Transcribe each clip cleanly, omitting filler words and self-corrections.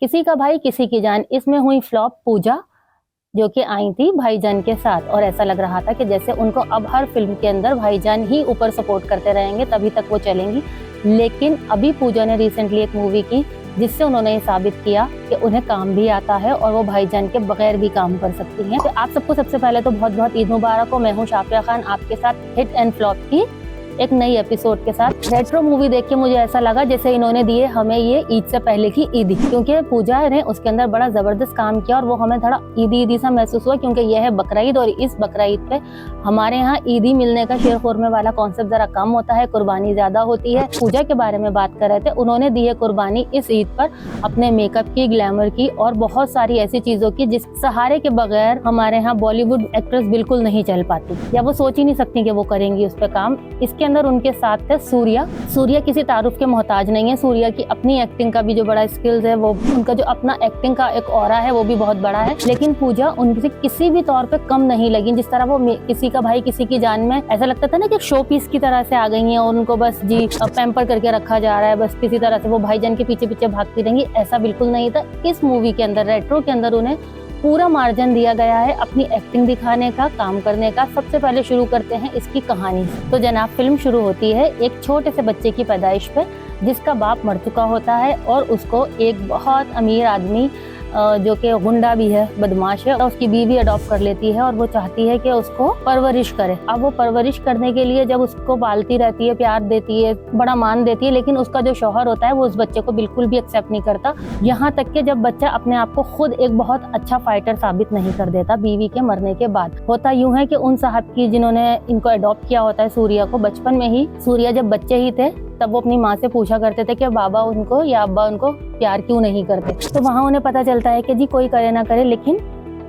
किसी का भाई किसी की जान, इसमें हुई फ्लॉप पूजा, जो कि आई थी भाईजान के साथ, और ऐसा लग रहा था कि जैसे उनको अब हर फिल्म के अंदर भाईजान ही ऊपर सपोर्ट करते रहेंगे तभी तक वो चलेंगी। लेकिन अभी पूजा ने रिसेंटली एक मूवी की जिससे उन्होंने ये साबित किया कि उन्हें काम भी आता है और वो भाईजान के बगैर भी काम कर सकती हैं। तो आप सबको सबसे पहले तो बहुत बहुत ईद मुबारक हो। मैं हूँ शाफिया खान, आपके साथ हिट एंड फ्लॉप की एक नई एपिसोड के साथ। रेट्रो मूवी देख के मुझे ऐसा लगा जैसे इन्होंने दिए हमें ये ईद से पहले की ईदी, क्योंकि पूजा ने उसके अंदर बड़ा जबरदस्त काम किया और वो हमें थोड़ा ईदी ईदी सा महसूस हुआ, क्योंकि यह है बकरा ईद और इस बकरा ईद पे हमारे यहाँ ईदी मिलने का शेर खुरमे वाला कॉन्सेप्ट जरा कम होता है, कुर्बानी ज्यादा होती है। पूजा के बारे में बात कर रहे थे, उन्होंने दी है कुर्बानी इस ईद पर अपने मेकअप की, ग्लैमर की और बहुत सारी ऐसी चीजों की जिस सहारे के बगैर हमारे यहाँ बॉलीवुड एक्ट्रेस बिल्कुल नहीं चल पाती, या वो सोच ही नहीं सकती कि वो करेंगी उस पर काम। इसके अंदर उनके साथ थे सूर्या। सूर्या किसी तारुफ के मोहताज नहीं है। सूर्या की अपनी एक्टिंग का भी जो बड़ा स्किल्स है, वो उनका जो अपना एक्टिंग का एक ऑरा है वो भी बहुत बड़ा है। लेकिन पूजा उनसे किसी भी तौर पे कम नहीं लगी। जिस तरह वो किसी का भाई किसी की जान में ऐसा लगता था ना कि शो पीस की तरह से आ गई हैं और उनको बस जी पैम्पर करके रखा जा रहा है, बस किसी तरह से वो भाईजान के पीछे पीछे भागती रहेंगी, ऐसा बिल्कुल नहीं था। इस मूवी के अंदर, रेट्रो के अंदर, उन्हें पूरा मार्जिन दिया गया है अपनी एक्टिंग दिखाने का, काम करने का। सबसे पहले शुरू करते हैं इसकी कहानी से। तो जनाब, फिल्म शुरू होती है एक छोटे से बच्चे की पैदाइश पे जिसका बाप मर चुका होता है और उसको एक बहुत अमीर आदमी जो कि गुंडा भी है, बदमाश है, उसकी बीवी अडॉप्ट कर लेती है और वो चाहती है कि उसको परवरिश करे। अब वो परवरिश करने के लिए जब उसको पालती रहती है, प्यार देती है, बड़ा मान देती है, लेकिन उसका जो शौहर होता है वो उस बच्चे को बिल्कुल भी एक्सेप्ट नहीं करता। यहाँ तक कि जब बच्चा अपने आप को खुद एक बहुत अच्छा फाइटर साबित नहीं कर देता बीवी के मरने के बाद। होता यूं है कि उन साहब की जिन्होंने इनको अडॉप्ट किया होता है सूर्या को, बचपन में ही, सूर्या जब बच्चे ही थे तब वो अपनी माँ से पूछा करते थे कि बाबा उनको या अब्बा उनको प्यार क्यों नहीं करते। तो वहाँ उन्हें पता चलता है कि जी कोई करे ना करे लेकिन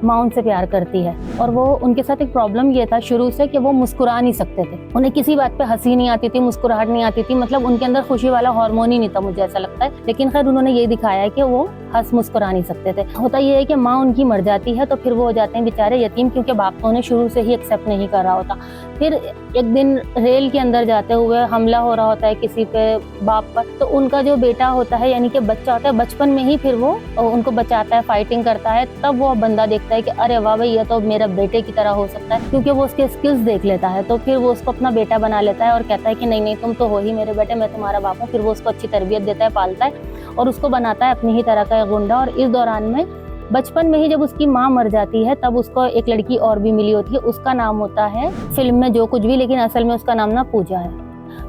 माँ उनसे प्यार करती है। और वो उनके साथ एक प्रॉब्लम ये था शुरू से कि वो मुस्कुरा नहीं सकते थे। उन्हें किसी बात पे हंसी नहीं आती थी, मुस्कुराहट नहीं आती थी, मतलब उनके अंदर खुशी वाला हार्मोन ही नहीं था, मुझे ऐसा लगता है। लेकिन खैर उन्होंने ये दिखाया है कि वो हंस मुस्कुरा नहीं सकते थे। होता ये है कि माँ उनकी मर जाती है तो फिर वो हो जाते हैं बेचारे यतीम, क्योंकि बाप तो उन्हें शुरू से ही एक्सेप्ट नहीं कर रहा होता। फिर एक दिन रेल के अंदर जाते हुए हमला हो रहा होता है किसी पे बाप पर, तो उनका जो बेटा होता है यानी कि बच्चा होता है, बचपन में ही फिर वो उनको बचाता है, फाइटिंग करता है। तब वो बंदा देखता है कि अरे वाह भाई, ये तो मेरा बेटे की तरह हो सकता है, क्योंकि वो उसके स्किल्स देख लेता है। तो फिर वो उसको अपना बेटा बना लेता है और कहता है कि नहीं नहीं, तुम तो हो ही मेरे बेटे, मैं तुम्हारा बाप हूँ। फिर वो उसको अच्छी तरबियत देता है, पालता है और उसको बनाता है अपनी ही तरह का गुंडा। और इस दौरान में बचपन में ही जब उसकी माँ मर जाती है तब उसको एक लड़की और भी मिली होती है, उसका नाम होता है फिल्म में जो कुछ भी, लेकिन असल में उसका नाम ना पूजा है।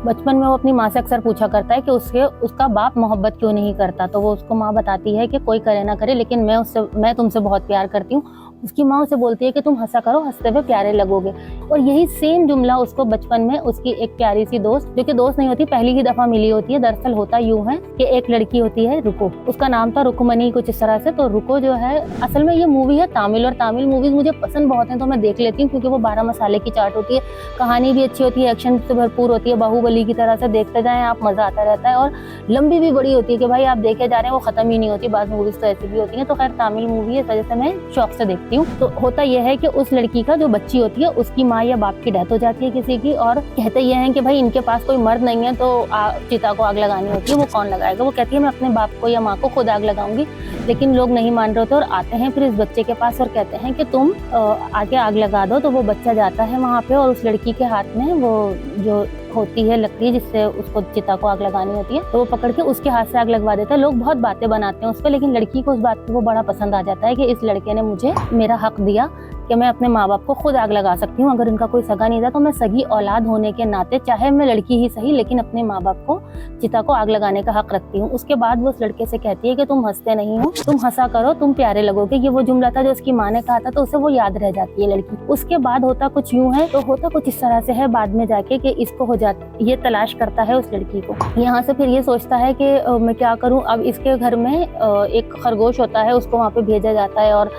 बचपन में वो अपनी माँ से अक्सर पूछा करता है कि उसका बाप मोहब्बत क्यों नहीं करता। तो वो उसको माँ बताती है कि कोई करे ना करे लेकिन मैं तुमसे बहुत प्यार करती हूँ। उसकी माँ उसे बोलती है कि तुम हंसा करो, हंसते हुए प्यारे लगोगे। और यही सेम जुमला उसको बचपन में उसकी एक प्यारी सी दोस्त, जो कि दोस्त नहीं होती, पहली ही दफा मिली होती है। दरअसल होता यूं है कि एक लड़की होती है रुको, उसका नाम था रुकमनी, कुछ इस तरह से। तो रुको जो है, असल में ये मूवी है तामिल, और तामिल मूवीज मुझे पसंद बहुत है तो मैं देख लेती हूँ, क्योंकि वो 12 मसाले की चाट होती है, कहानी भी अच्छी होती है, एक्शन से भरपूर होती है, बाहुबली की तरह से देखते जाएं आप, मजा आता रहता है। और लंबी भी बड़ी होती है कि भाई आप देखे जा रहे हैं, वो खत्म ही नहीं होती। बाद मूवीज तो ऐसी भी होती है। तो खैर तामिल मूवी है, इस वजह से मैं शौक से देखती हूँ। तो होता यह है कि उस लड़की का जो बच्ची होती है उसकी माँ या बाप की डेथ हो जाती है किसी की, और कहते ये हैं कि भाई इनके पास कोई मर्द नहीं है तो चिता को आग लगानी होती है। वो कौन लगाएगा? वो कहती है मैं अपने बाप को या माँ को खुद आग लगाऊंगी। लेकिन लोग नहीं मान रहे होते और आते हैं फिर इस बच्चे के पास और कहते हैं कि तुम आगे आग लगा दो। तो वो बच्चा जाता है वहाँ पे और उस लड़की के हाथ में वो जो होती है लकड़ी जिससे उसको चिता को आग लगानी होती है, तो वो पकड़ के उसके हाथ से आग लगवा देता है। लोग बहुत बातें बनाते हैं उस पर, लेकिन लड़की को उस बात पे वो बड़ा पसंद आ जाता है कि इस लड़के ने मुझे मेरा हक दिया कि मैं अपने माँ बाप को खुद आग लगा सकती हूँ। अगर इनका कोई सगा नहीं था तो मैं सगी औलाद होने के नाते, चाहे मैं लड़की ही सही, लेकिन अपने माँ बाप को चिता को आग लगाने का हक रखती हूँ। उसके बाद वो उस लड़के से कहती है कि तुम हंसते नहीं हो, तुम हंसा करो, तुम प्यारे लगोगे। ये वो जुमला था जो उसकी माँ ने कहा था, तो उसे वो याद रह जाती है लड़की। उसके बाद होता कुछ यूं है, तो होता कुछ इस तरह से है बाद में जाके कि इसको हो जाती, ये तलाश करता है उस लड़की को। यहाँ से फिर ये सोचता है कि मैं क्या करूँ। अब इसके घर में एक खरगोश होता है, उसको वहाँ पे भेजा जाता है और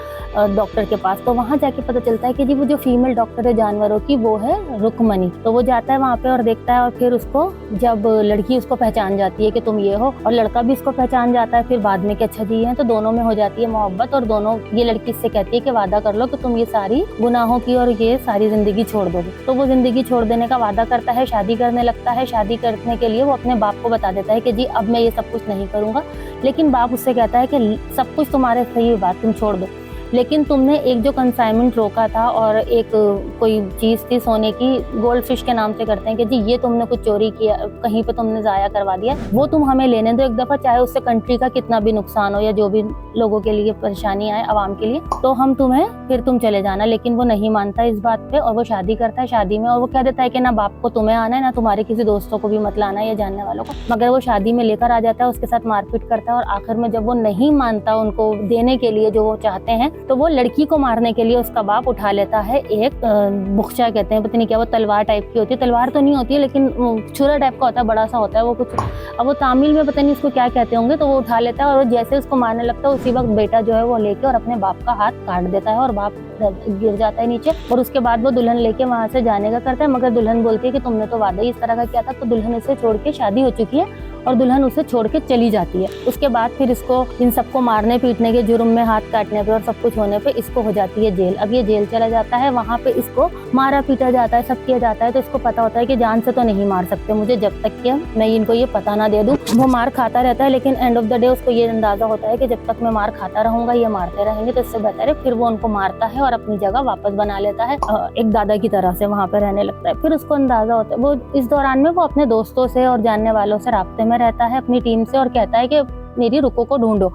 डॉक्टर के पास। तो वहाँ जाके जाके पता चलता है कि जी वो जो फीमेल डॉक्टर है जानवरों की वो है रुक्मणी। तो वो जाता है वहाँ पे और देखता है, और फिर उसको जब लड़की उसको पहचान जाती है कि तुम ये हो, और लड़का भी इसको पहचान जाता है फिर बाद में कि अच्छा जी है, तो दोनों में हो जाती है मोहब्बत। और दोनों, ये लड़की इससे कहती है कि वादा कर लो कि तुम ये सारी गुनाहों की और ये सारी जिंदगी छोड़ दोगे। तो वो जिंदगी छोड़ देने का वादा करता है, शादी करने लगता है। शादी करने के लिए वो अपने बाप को बता देता है कि जी अब मैं ये सब कुछ नहीं करूंगा, लेकिन बाप उससे कहता है कि सब कुछ तुम्हारे सही बात, तुम छोड़ दो, लेकिन तुमने एक जो कंसाइनमेंट रोका था और एक कोई चीज थी सोने की, गोल्ड फिश के नाम से करते हैं कि जी ये तुमने कुछ चोरी किया, कहीं पे तुमने जाया करवा दिया, वो तुम हमें लेने दो एक दफा, चाहे उससे कंट्री का कितना भी नुकसान हो या जो भी लोगों के लिए परेशानी आए आवाम के लिए, तो हम तुम्हें, फिर तुम चले जाना। लेकिन वो नहीं मानता इस बात पे और वो शादी करता है। शादी में और वो कह देता है कि ना बाप को तुम्हें आना है, ना तुम्हारे किसी दोस्तों को भी मत लाना है या जानने वालों को। मगर वो शादी में लेकर आ जाता है, उसके साथ मारपीट करता है, और आखिर में जब वो नहीं मानता उनको देने के लिए जो वो चाहते हैं, तो वो लड़की को मारने के लिए उसका बाप उठा लेता है एक बुख्चा कहते हैं, पता नहीं क्या, वो तलवार टाइप की होती है, तलवार तो नहीं होती है लेकिन छुरा टाइप का होता है, बड़ा सा होता है वो कुछ, अब वो तामिल में पता नहीं उसको क्या कहते होंगे। तो वो उठा लेता है और जैसे उसको मारने लगता है उसी वक्त बेटा जो है वो लेके और अपने बाप का हाथ काट देता है और बाप गिर जाता है नीचे। और उसके बाद वो दुल्हन लेके वहां से जाने का करता है, मगर दुल्हन बोलती है कि तुमने तो वादा ही इस तरह का किया था। तो दुल्हन इसे छोड़ के, शादी हो चुकी है और दुल्हन उसे छोड़ के चली जाती है। उसके बाद फिर इसको इन सबको मारने पीटने के जुर्म में, हाथ काटने पे और सब कुछ होने पे इसको हो जाती है जेल। अब ये जेल चला जाता है, वहाँ पे इसको मारा पीटा जाता है, सब किया जाता है। तो इसको पता होता है कि जान से तो नहीं मार सकते मुझे, जब तक कि मैं इनको ये पता ना दे दूं। वो मार खाता रहता है, लेकिन एंड ऑफ द डे उसको ये अंदाजा होता है कि जब तक मैं मार खाता रहूंगा ये मारते रहेंगे, तो इससे बेहतर है। फिर वो उनको मारता है और अपनी जगह वापस बना लेता है, एक दादा की तरह से वहाँ पे रहने लगता है। फिर उसको अंदाजा होता है, वो इस दौरान में वो अपने दोस्तों से और जानने वालों से राब्ते में रहता है, अपनी टीम से, और कहता है कि मेरी रुको को ढूंढो।